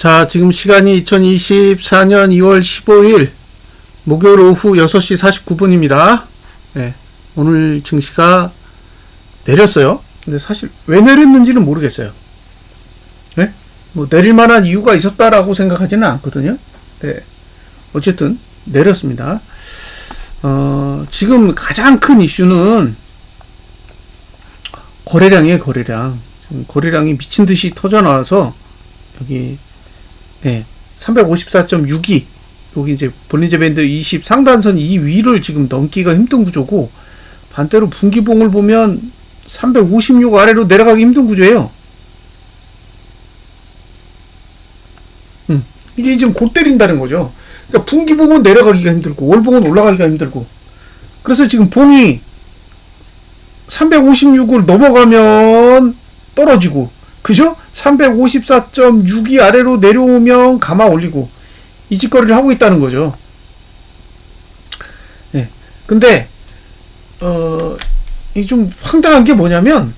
자, 지금 시간이 2024년 2월 15일 목요일 오후 6시 49분입니다. 네, 오늘 증시가 내렸어요. 근데 사실 왜 내렸는지는 모르겠어요. 네? 뭐 내릴 만한 이유가 있었다라고 생각하지는 않거든요. 네. 어쨌든 내렸습니다. 지금 가장 큰 이슈는 거래량이에요, 거래량. 지금 거래량이 미친 듯이 터져 나와서 여기 354.62 여기 이제 볼린저 밴드 20 상단선 이 위를 지금 넘기가 힘든 구조고, 반대로 분기봉을 보면 356 아래로 내려가기 힘든 구조예요. 이게 지금 골 때린다는 거죠. 그러니까 분기봉은 내려가기가 힘들고 월봉은 올라가기가 힘들고, 그래서 지금 봉이 356을 넘어가면 떨어지고, 그죠? 354.62 아래로 내려오면 감아 올리고, 이 짓거리를 하고 있다는 거죠. 네. 근데 이 좀 황당한 게 뭐냐면,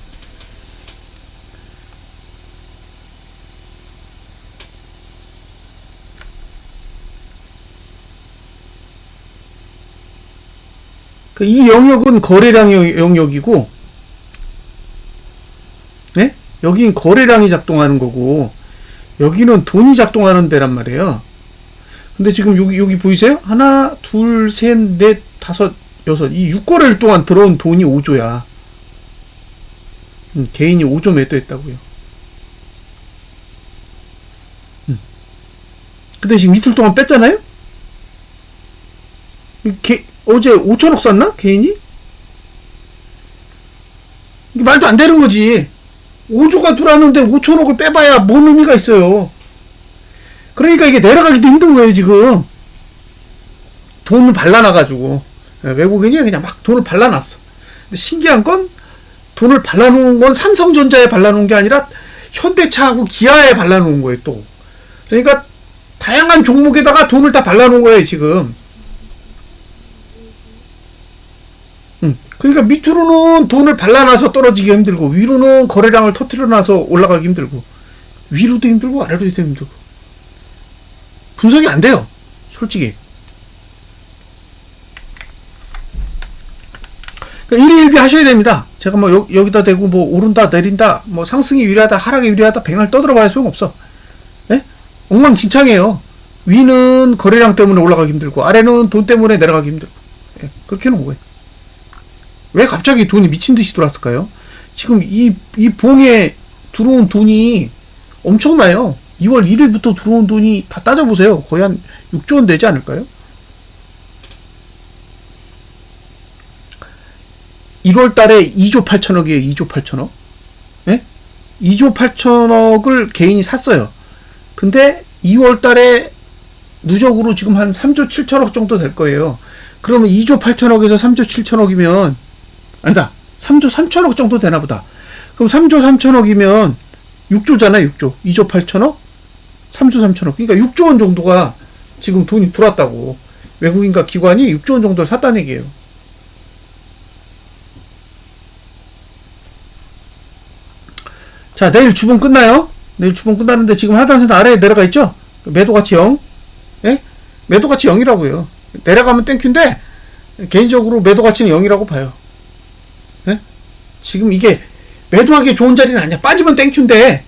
이 영역은 거래량의 영역이고, 네? 여긴 거래량이 작동하는 거고, 여기는 돈이 작동하는 데란 말이에요. 근데 지금 여기 보이세요? 하나, 둘, 셋, 넷, 다섯, 여섯. 이 6거래일 동안 들어온 돈이 5조야. 개인이 5조 매도했다고요. 근데 지금 이틀 동안 뺐잖아요? 어제 5천억 샀나? 개인이? 이게 말도 안 되는 거지. 5조가 들어왔는데 5천억을 빼봐야 뭔 의미가 있어요. 그러니까 이게 내려가기도 힘든 거예요, 지금. 돈을 발라놔가지고. 외국인이 그냥 막 돈을 발라놨어. 근데 신기한 건, 돈을 발라놓은 건 삼성전자에 발라놓은 게 아니라 현대차하고 기아에 발라놓은 거예요, 또. 그러니까 다양한 종목에다가 돈을 다 발라놓은 거예요, 지금. 그러니까 밑으로는 돈을 발라놔서 떨어지기 힘들고, 위로는 거래량을 터트려놔서 올라가기 힘들고, 위로도 힘들고 아래로도 힘들고. 분석이 안 돼요, 솔직히. 그러니까 일희일비 하셔야 됩니다. 제가 뭐 여기다 대고 뭐 오른다 내린다, 뭐 상승이 유리하다 하락이 유리하다 뱅을 떠들어봐야 소용없어. 네? 엉망진창이에요. 위는 거래량 때문에 올라가기 힘들고, 아래는 돈 때문에 내려가기 힘들고. 네, 그렇게 해놓은 거예요. 왜 갑자기 돈이 미친듯이 들어왔을까요? 지금 이 봉에 들어온 돈이 엄청나요. 2월 1일부터 들어온 돈이 다 따져보세요. 거의 한 6조 원 되지 않을까요? 1월 달에 2조 8천억이에요. 2조 8천억. 예? 2조 8천억을 개인이 샀어요. 근데 2월 달에 누적으로 지금 한 3조 7천억 정도 될 거예요. 그러면 2조 8천억에서 3조 7천억이면, 아니다, 3조 3천억 정도 되나 보다. 그럼 3조 3천억이면 6조잖아, 6조. 2조 8천억? 3조 3천억. 그러니까 6조 원 정도가 지금 돈이 들어왔다고. 외국인과 기관이 6조 원 정도를 샀다는 얘기예요. 자, 내일 주봉 끝나요? 내일 주봉 끝나는데 지금 하단선 아래에 내려가 있죠? 매도가치 0. 예? 매도가치 0이라고요. 내려가면 땡큐인데, 개인적으로 매도가치는 0이라고 봐요. 예? 지금 이게 매도하기 좋은 자리는 아니야. 빠지면 땡큐인데,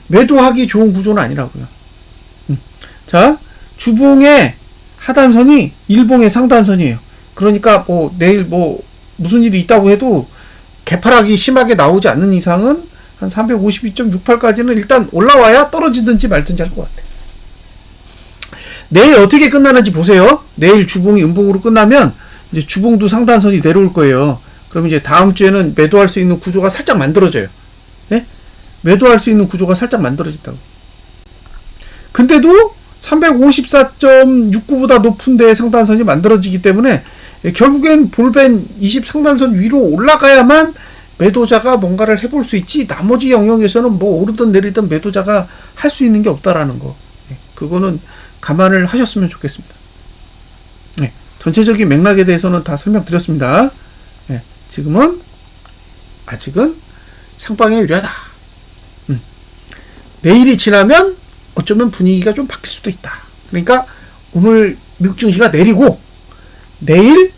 매도하기 좋은 구조는 아니라고요. 자, 주봉의 하단선이 일봉의 상단선이에요. 그러니까 뭐 내일 뭐 무슨 일이 있다고 해도 개파락이 심하게 나오지 않는 이상은 한 352.68까지는 일단 올라와야 떨어지든지 말든지 할 것 같아. 내일 어떻게 끝나는지 보세요. 내일 주봉이 음봉으로 끝나면 이제 주봉도 상단선이 내려올 거예요. 그럼 이제 다음 주에는 매도할 수 있는 구조가 살짝 만들어져요. 네? 매도할 수 있는 구조가 살짝 만들어진다고. 근데도 354.69보다 높은 데 상단선이 만들어지기 때문에 결국엔 볼벤 20 상단선 위로 올라가야만 매도자가 뭔가를 해볼 수 있지, 나머지 영역에서는 뭐 오르든 내리든 매도자가 할 수 있는 게 없다라는 거. 그거는 감안을 하셨으면 좋겠습니다. 네, 전체적인 맥락에 대해서는 다 설명드렸습니다. 네, 지금은 아직은 상방에 유리하다. 내일이 지나면 어쩌면 분위기가 좀 바뀔 수도 있다. 그러니까 오늘 미국 증시가 내리고 내일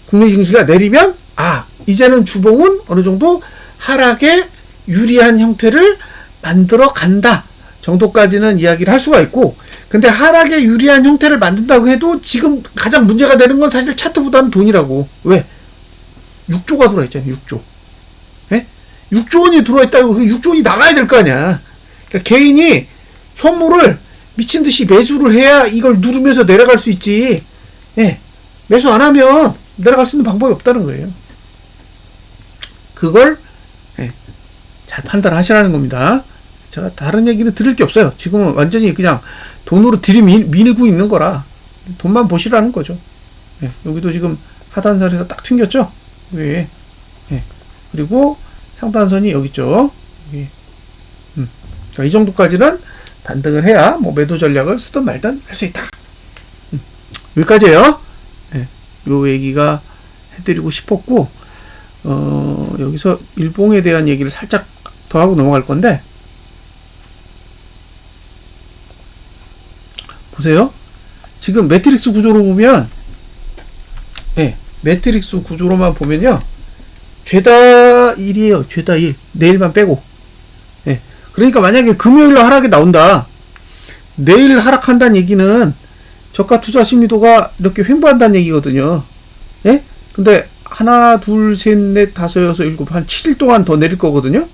국내 증시가 내리면 이제는 주봉은 어느 정도 하락에 유리한 형태를 만들어 간다 정도까지는 이야기를 할 수가 있고, 근데 하락에 유리한 형태를 만든다고 해도 지금 가장 문제가 되는 건 사실 차트보다는 돈이라고. 왜? 6조가 들어와 있잖아요. 6조. 예? 6조 원이 들어와 있다고 그 6조 원이 나가야 될 거 아니야. 그러니까 개인이 현물을 미친 듯이 매수를 해야 이걸 누르면서 내려갈 수 있지. 예. 매수 안 하면 내려갈 수 있는 방법이 없다는 거예요. 그걸 잘 판단하시라는 겁니다. 제가 다른 얘기는 드릴 게 없어요. 지금은 완전히 그냥 돈으로 들이밀고 있는 거라 돈만 보시라는 거죠. 여기도 지금 하단선에서 딱 튕겼죠. 예. 그리고 상단선이 여기 있죠. 그러니까 이 정도까지는 반등을 해야 뭐 매도 전략을 쓰든 말든 할 수 있다. 여기까지예요. 요 얘기가 해드리고 싶었고, 여기서 일봉에 대한 얘기를 살짝 더 하고 넘어갈 건데, 보세요. 지금 매트릭스 구조로 보면, 매트릭스 구조로만 보면요, 죄다 1이에요. 죄다 1. 내일만 빼고. 그러니까 만약에 금요일날 하락이 나온다. 내일 하락한다는 얘기는 저가 투자 심리도가 이렇게 횡보한다는 얘기거든요. 근데 하나, 둘, 셋, 넷, 다섯, 여섯, 일곱, 한 7일 동안 더 내릴 거거든요.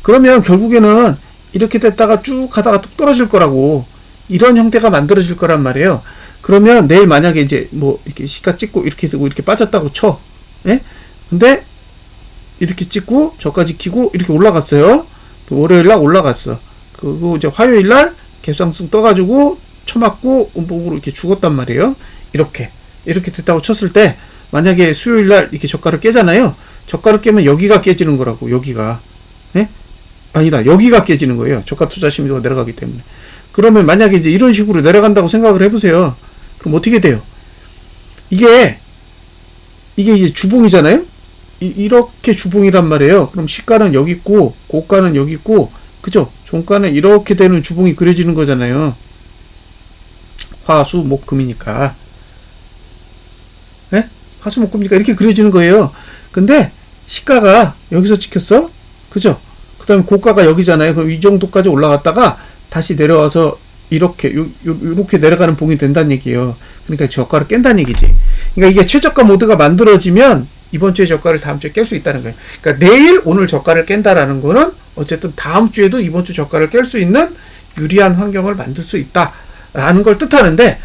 그러면 결국에는 이렇게 됐다가 쭉 가다가 뚝 떨어질 거라고, 이런 형태가 만들어질 거란 말이에요. 그러면 내일 만약에 이제 뭐 이렇게 시가 찍고 이렇게 되고 이렇게 빠졌다고 쳐. 근데 이렇게 찍고 저가 지키고 이렇게 올라갔어요. 월요일날 올라갔어. 그리고 이제 화요일날 갭상승 떠가지고 쳐맞고 음봉으로 이렇게 죽었단 말이에요. 이렇게 됐다고 쳤을 때, 만약에 수요일날 이렇게 저가를 깨잖아요. 저가를 깨면 여기가 깨지는 거라고. 여기가. 아니다. 여기가 깨지는 거예요. 저가 투자 심리도가 내려가기 때문에. 그러면 만약에 이제 이런 식으로 내려간다고 생각을 해보세요. 그럼 어떻게 돼요? 이게 이제 주봉이잖아요? 이렇게 주봉이란 말이에요. 그럼 시가는 여기 있고, 고가는 여기 있고, 그죠? 종가는 이렇게 되는 주봉이 그려지는 거잖아요. 화, 수, 목, 금이니까. 화, 수, 목, 금이니까 이렇게 그려지는 거예요. 근데 시가가 여기서 찍혔어? 그죠? 그 다음에 고가가 여기잖아요. 그럼 이 정도까지 올라갔다가 다시 내려와서 이렇게 내려가는 봉이 된다는 얘기예요. 그러니까 저가를 깬다는 얘기지. 그러니까 이게 최저가 모드가 만들어지면 이번 주에 저가를 다음 주에 깰 수 있다는 거예요. 그러니까 내일 오늘 저가를 깬다라는 거는 어쨌든 다음 주에도 이번 주 저가를 깰 수 있는 유리한 환경을 만들 수 있다라는 걸 뜻하는데,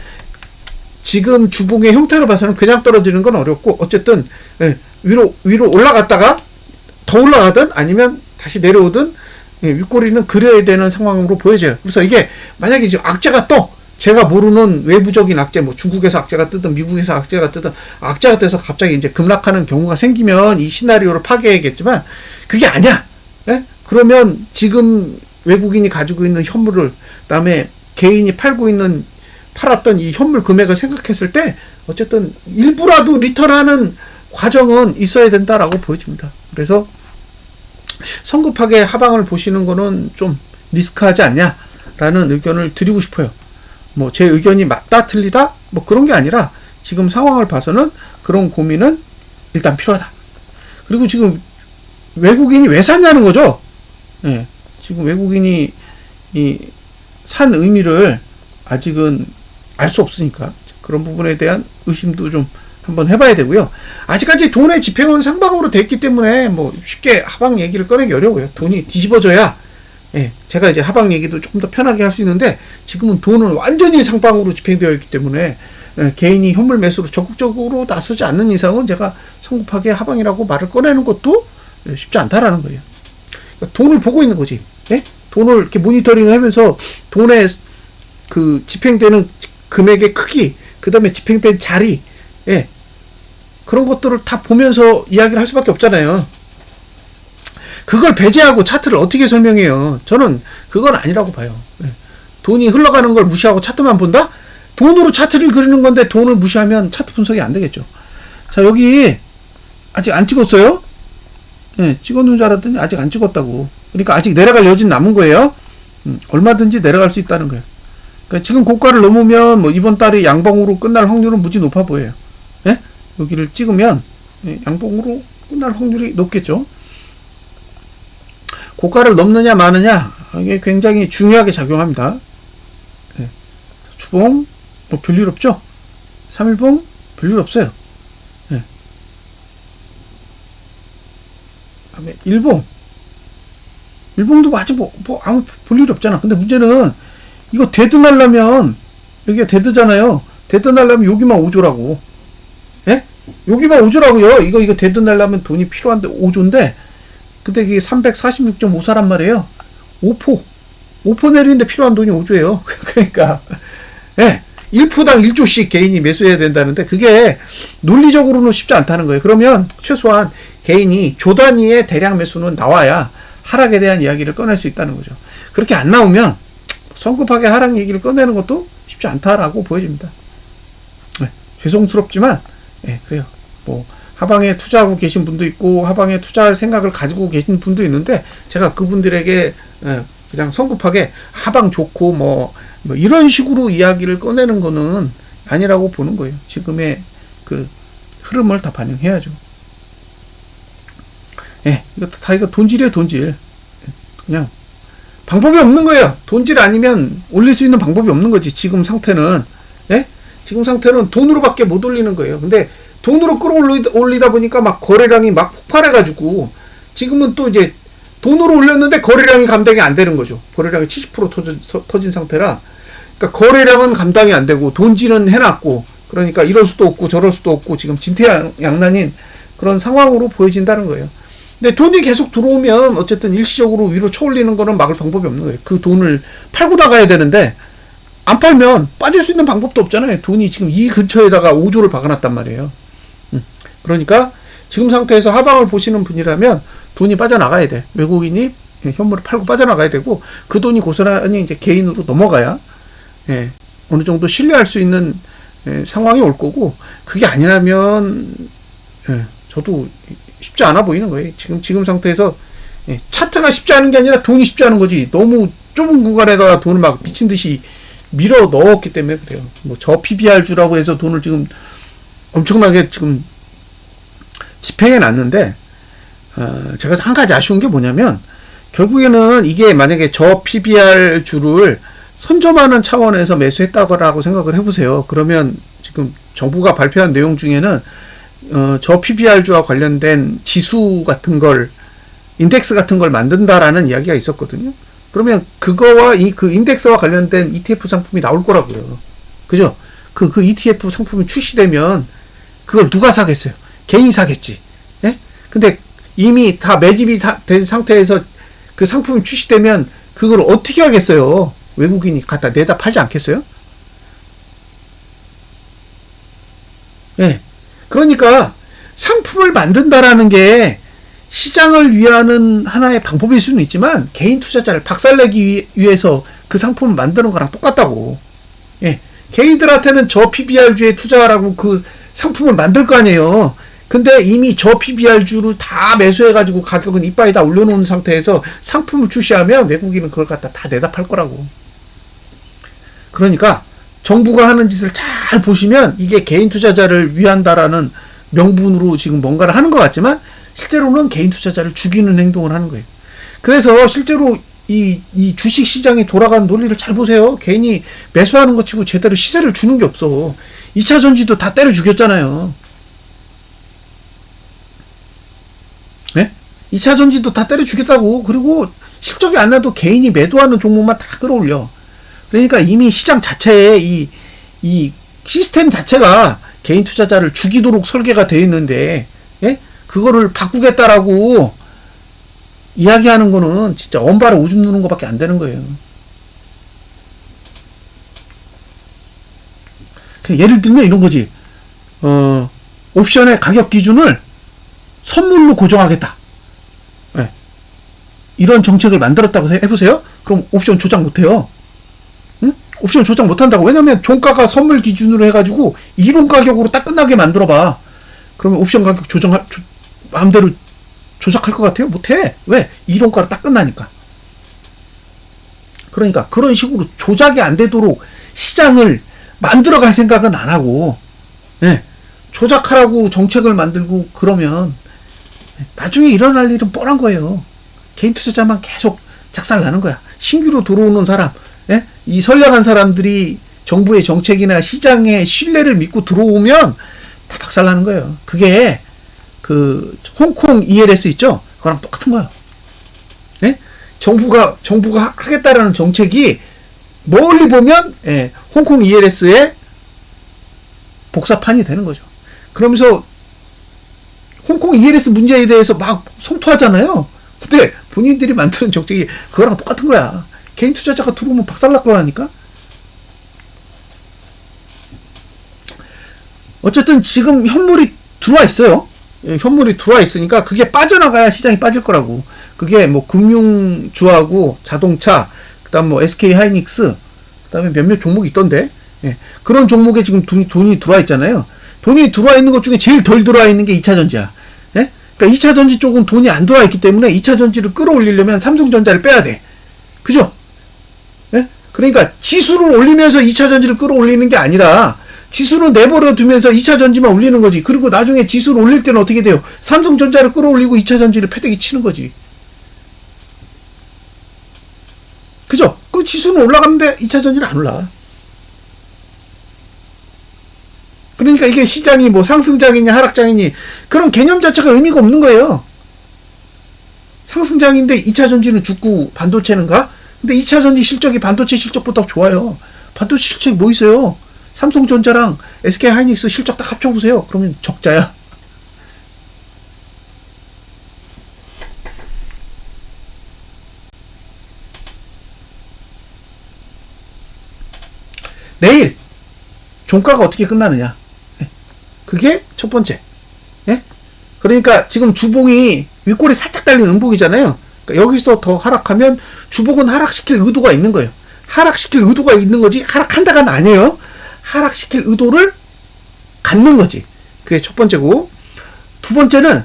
지금 주봉의 형태로 봐서는 그냥 떨어지는 건 어렵고, 어쨌든 위로 올라갔다가 더 올라가든 아니면 다시 내려오든 윗꼬리는 그려야 되는 상황으로 보여져요. 그래서 이게 만약에 지금 악재가 떠, 제가 모르는 외부적인 악재, 뭐 중국에서 악재가 뜨든 미국에서 악재가 뜨든 악재가 떠서 갑자기 이제 급락하는 경우가 생기면 이 시나리오를 파괴해야겠지만, 그게 아니야. 그러면 지금 외국인이 가지고 있는 현물을, 그다음에 개인이 팔았던 이 현물 금액을 생각했을 때 어쨌든 일부라도 리턴하는 과정은 있어야 된다라고 보여집니다. 그래서 성급하게 하방을 보시는 거는 좀 리스크하지 않냐라는 의견을 드리고 싶어요. 뭐 제 의견이 맞다 틀리다 뭐 그런 게 아니라 지금 상황을 봐서는 그런 고민은 일단 필요하다. 그리고 지금 외국인이 왜 샀냐는 거죠. 지금 외국인이 산 의미를 아직은 알 수 없으니까 그런 부분에 대한 의심도 좀 한번 해봐야 되고요. 아직까지 돈의 집행은 상방으로 돼 있기 때문에 뭐 쉽게 하방 얘기를 꺼내기 어려워요. 돈이 뒤집어져야 제가 이제 하방 얘기도 조금 더 편하게 할 수 있는데, 지금은 돈은 완전히 상방으로 집행되어 있기 때문에 개인이 현물 매수로 적극적으로 나서지 않는 이상은 제가 성급하게 하방이라고 말을 꺼내는 것도 쉽지 않다라는 거예요. 그러니까 돈을 보고 있는 거지. 돈을 이렇게 모니터링 하면서 돈의 그 집행되는 금액의 크기, 그 다음에 집행된 자리, 그런 것들을 다 보면서 이야기를 할 수밖에 없잖아요. 그걸 배제하고 차트를 어떻게 설명해요? 저는 그건 아니라고 봐요. 돈이 흘러가는 걸 무시하고 차트만 본다? 돈으로 차트를 그리는 건데 돈을 무시하면 차트 분석이 안 되겠죠. 자, 여기 아직 안 찍었어요? 찍었는 줄 알았더니 아직 안 찍었다고. 그러니까 아직 내려갈 여지는 남은 거예요. 얼마든지 내려갈 수 있다는 거예요. 그러니까 지금 고가를 넘으면 뭐 이번 달에 양봉으로 끝날 확률은 무지 높아 보여요. 예? 여기를 찍으면 양봉으로 끝날 확률이 높겠죠. 고가를 넘느냐 마느냐 이게 굉장히 중요하게 작용합니다. 예. 주봉 뭐 별일 없죠. 3일봉 별일 없어요. 예. 다음에 일봉도 아직 뭐 아무 볼일 없잖아. 근데 문제는 이거 데드 날라면 여기가 데드잖아요. 데드 날라면 여기만 5조라고. 예? 여기만 5조라고요. 이거 데드 날라면 돈이 필요한데 5조인데 근데 이게 346.54란 말이에요. 5% 내리는데 필요한 돈이 5조예요. 그러니까 예. 1%당 1조씩 개인이 매수해야 된다는데 그게 논리적으로는 쉽지 않다는 거예요. 그러면 최소한 개인이 조 단위의 대량 매수는 나와야 하락에 대한 이야기를 꺼낼 수 있다는 거죠. 그렇게 안 나오면 성급하게 하락 얘기를 꺼내는 것도 쉽지 않다라고 보여집니다. 네, 죄송스럽지만 그래요. 뭐 하방에 투자하고 계신 분도 있고 하방에 투자할 생각을 가지고 계신 분도 있는데 제가 그분들에게 그냥 성급하게 하방 좋고 뭐 이런 식으로 이야기를 꺼내는 거는 아니라고 보는 거예요. 지금의 그 흐름을 다 반영해야죠. 이것도 다 이거 돈질이에요, 돈질. 그냥 방법이 없는 거예요. 돈질 아니면 올릴 수 있는 방법이 없는 거지. 지금 상태는 지금 상태는 돈으로밖에 못 올리는 거예요. 근데 돈으로 끌어올리다 보니까 막 거래량이 막 폭발해가지고 지금은 또 이제 돈으로 올렸는데 거래량이 감당이 안 되는 거죠. 거래량이 70% 터진 상태라. 그러니까 거래량은 감당이 안 되고 돈질은 해놨고 그러니까 이럴 수도 없고 저럴 수도 없고 지금 진퇴양난인 그런 상황으로 보여진다는 거예요. 근데 돈이 계속 들어오면 어쨌든 일시적으로 위로 쳐올리는 거는 막을 방법이 없는 거예요. 그 돈을 팔고 나가야 되는데 안 팔면 빠질 수 있는 방법도 없잖아요. 돈이 지금 이 근처에다가 5조를 박아놨단 말이에요. 그러니까 지금 상태에서 하방을 보시는 분이라면 돈이 빠져나가야 돼. 외국인이 현물을 팔고 빠져나가야 되고 그 돈이 고스란히 이제 개인으로 넘어가야 어느 정도 신뢰할 수 있는 상황이 올 거고 그게 아니라면 저도 쉽지 않아 보이는 거예요. 지금 상태에서 차트가 쉽지 않은 게 아니라 돈이 쉽지 않은 거지. 너무 좁은 구간에다가 돈을 막 미친 듯이 밀어 넣었기 때문에 그래요. 뭐 저 PBR주라고 해서 돈을 지금 엄청나게 지금 집행해 놨는데 제가 한 가지 아쉬운 게 뭐냐면 결국에는 이게 만약에 저 PBR주를 선점하는 차원에서 매수했다고 생각을 해보세요. 그러면 지금 정부가 발표한 내용 중에는 저 PBR주와 관련된 지수 같은 걸 인덱스 같은 걸 만든다라는 이야기가 있었거든요. 그러면 그거와 그 인덱스와 관련된 ETF 상품이 나올 거라고요. 그죠? 그 ETF 상품이 출시되면 그걸 누가 사겠어요? 개인이 사겠지. 예? 근데 이미 다 매집이 된 상태에서 그 상품이 출시되면 그걸 어떻게 하겠어요? 외국인이 갖다 내다 팔지 않겠어요? 예. 그러니까 상품을 만든다라는 게 시장을 위하는 하나의 방법일 수는 있지만 개인 투자자를 박살내기 위해서 그 상품을 만드는 거랑 똑같다고. 예. 개인들한테는 저 PBR주에 투자하라고 그 상품을 만들 거 아니에요. 근데 이미 저 PBR주를 다 매수해가지고 가격은 이빠이 다 올려놓은 상태에서 상품을 출시하면 외국인은 그걸 갖다 다 내다 팔 거라고. 그러니까 정부가 하는 짓을 잘 보시면 이게 개인 투자자를 위한다라는 명분으로 지금 뭔가를 하는 것 같지만 실제로는 개인 투자자를 죽이는 행동을 하는 거예요. 그래서 실제로 이 주식 시장이 돌아가는 논리를 잘 보세요. 개인이 매수하는 것 치고 제대로 시세를 주는 게 없어. 2차 전지도 다 때려 죽였잖아요. 네? 2차 전지도 다 때려 죽였다고. 그리고 실적이 안 나도 개인이 매도하는 종목만 다 끌어올려. 그러니까 이미 시장 자체에 이 시스템 자체가 개인 투자자를 죽이도록 설계가 되어 있는데, 예? 그거를 바꾸겠다라고 이야기하는 거는 진짜 언발에 오줌 누는 것밖에 안 되는 거예요. 예를 들면 이런 거지. 옵션의 가격 기준을 선물로 고정하겠다. 예. 이런 정책을 만들었다고 해보세요. 그럼 옵션 조작 못해요. 응? 옵션 조작 못한다고. 왜냐면 종가가 선물 기준으로 해가지고 이론 가격으로 딱 끝나게 만들어봐. 그러면 옵션 가격 마음대로 조작할 것 같아요? 못해. 왜? 이론가로 딱 끝나니까. 그러니까 그런 식으로 조작이 안 되도록 시장을 만들어갈 생각은 안 하고, 예, 조작하라고 정책을 만들고 그러면 나중에 일어날 일은 뻔한 거예요. 개인 투자자만 계속 작살나는 거야. 신규로 들어오는 사람, 예? 이 선량한 사람들이 정부의 정책이나 시장의 신뢰를 믿고 들어오면 다 박살나는 거예요. 그게 그 홍콩 ELS 있죠? 그거랑 똑같은 거예요. 예? 정부가 하겠다라는 정책이 멀리 보면, 예, 홍콩 ELS의 복사판이 되는 거죠. 그러면서 홍콩 ELS 문제에 대해서 막 성토하잖아요. 근데 본인들이 만드는 정책이 그거랑 똑같은 거야. 개인 투자자가 들어오면 박살날 거라니까. 어쨌든 지금 현물이 들어와 있어요. 예, 현물이 들어와 있으니까 그게 빠져나가야 시장이 빠질 거라고. 그게 뭐 금융주하고 자동차, 그다음 뭐 SK 하이닉스, 그다음에 몇몇 종목이 있던데, 예, 그런 종목에 지금 돈이 들어와 있잖아요. 돈이 들어와 있는 것 중에 제일 덜 들어와 있는 게 2차전지야. 예? 그러니까 2차전지 쪽은 돈이 안 들어와 있기 때문에 2차전지를 끌어올리려면 삼성전자를 빼야 돼. 그죠? 예? 그러니까 지수를 올리면서 2차전지를 끌어올리는 게 아니라 지수는 내버려 두면서 2차전지만 올리는 거지. 그리고 나중에 지수를 올릴 때는 어떻게 돼요? 삼성전자를 끌어올리고 2차전지를 패대기 치는 거지. 그죠? 그 지수는 올라가는데 2차전지는 안 올라. 그러니까 이게 시장이 뭐 상승장이냐 하락장이니 그런 개념 자체가 의미가 없는 거예요. 상승장인데 2차전지는 죽고 반도체는 가? 근데 2차전지 실적이 반도체 실적보다 좋아요. 반도체 실적이 뭐 있어요? 삼성전자랑 SK 하이닉스 실적 딱 합쳐보세요. 그러면 적자야. 내일 종가가 어떻게 끝나느냐. 그게 첫 번째. 예? 그러니까 지금 주봉이 윗골이 살짝 달린 음봉이잖아요. 그러니까 여기서 더 하락하면 주봉은 하락시킬 의도가 있는 거예요. 하락시킬 의도가 있는 거지 하락한다가 아니에요. 하락시킬 의도를 갖는 거지. 그게 첫 번째고, 두 번째는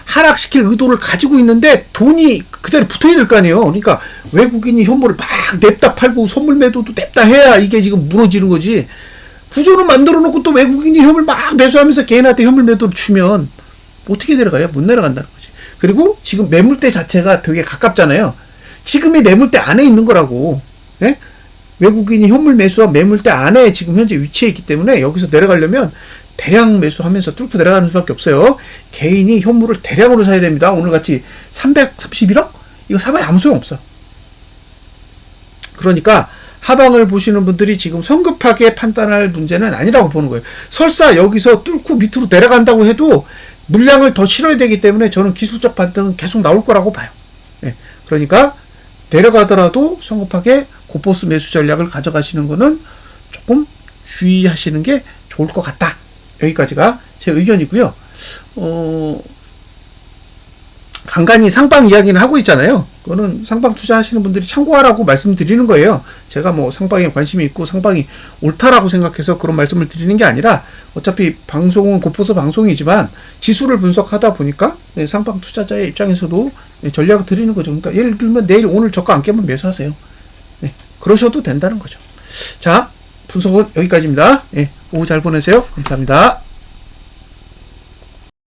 하락시킬 의도를 가지고 있는데 돈이 그대로 붙어야 될 거 아니에요. 그러니까 외국인이 현물을 막 냅다 팔고 선물 매도도 냅다 해야 이게 지금 무너지는 거지. 구조를 만들어 놓고 또 외국인이 현물 막 매수하면서 개인한테 현물 매도를 주면 어떻게 내려가요? 못 내려간다는 거지. 그리고 지금 매물대 자체가 되게 가깝잖아요. 지금이 매물대 안에 있는 거라고. 예? 외국인이 현물 매수와 매물대 안에 지금 현재 위치해 있기 때문에 여기서 내려가려면 대량 매수하면서 뚫고 내려가는 수밖에 없어요. 개인이 현물을 대량으로 사야 됩니다. 오늘같이 331억? 이거 사봐야 아무 소용없어. 그러니까 하방을 보시는 분들이 지금 성급하게 판단할 문제는 아니라고 보는 거예요. 설사 여기서 뚫고 밑으로 내려간다고 해도 물량을 더 실어야 되기 때문에 저는 기술적 반등은 계속 나올 거라고 봐요. 예, 그러니까 내려가더라도 성급하게 고포스 매수 전략을 가져가시는 거는 조금 주의하시는 게 좋을 것 같다. 여기까지가 제 의견이고요. 간간히 상방 이야기는 하고 있잖아요. 그거는 상방 투자하시는 분들이 참고하라고 말씀드리는 거예요. 제가 뭐 상방에 관심이 있고 상방이 옳다라고 생각해서 그런 말씀을 드리는 게 아니라 어차피 방송은 고포스 방송이지만 지수를 분석하다 보니까 상방 투자자의 입장에서도 전략을 드리는 거죠. 그러니까 예를 들면 내일 오늘 저가 안 깨면 매수하세요. 네, 그러셔도 된다는 거죠. 자, 분석은 여기까지입니다. 네, 오후 잘 보내세요. 감사합니다.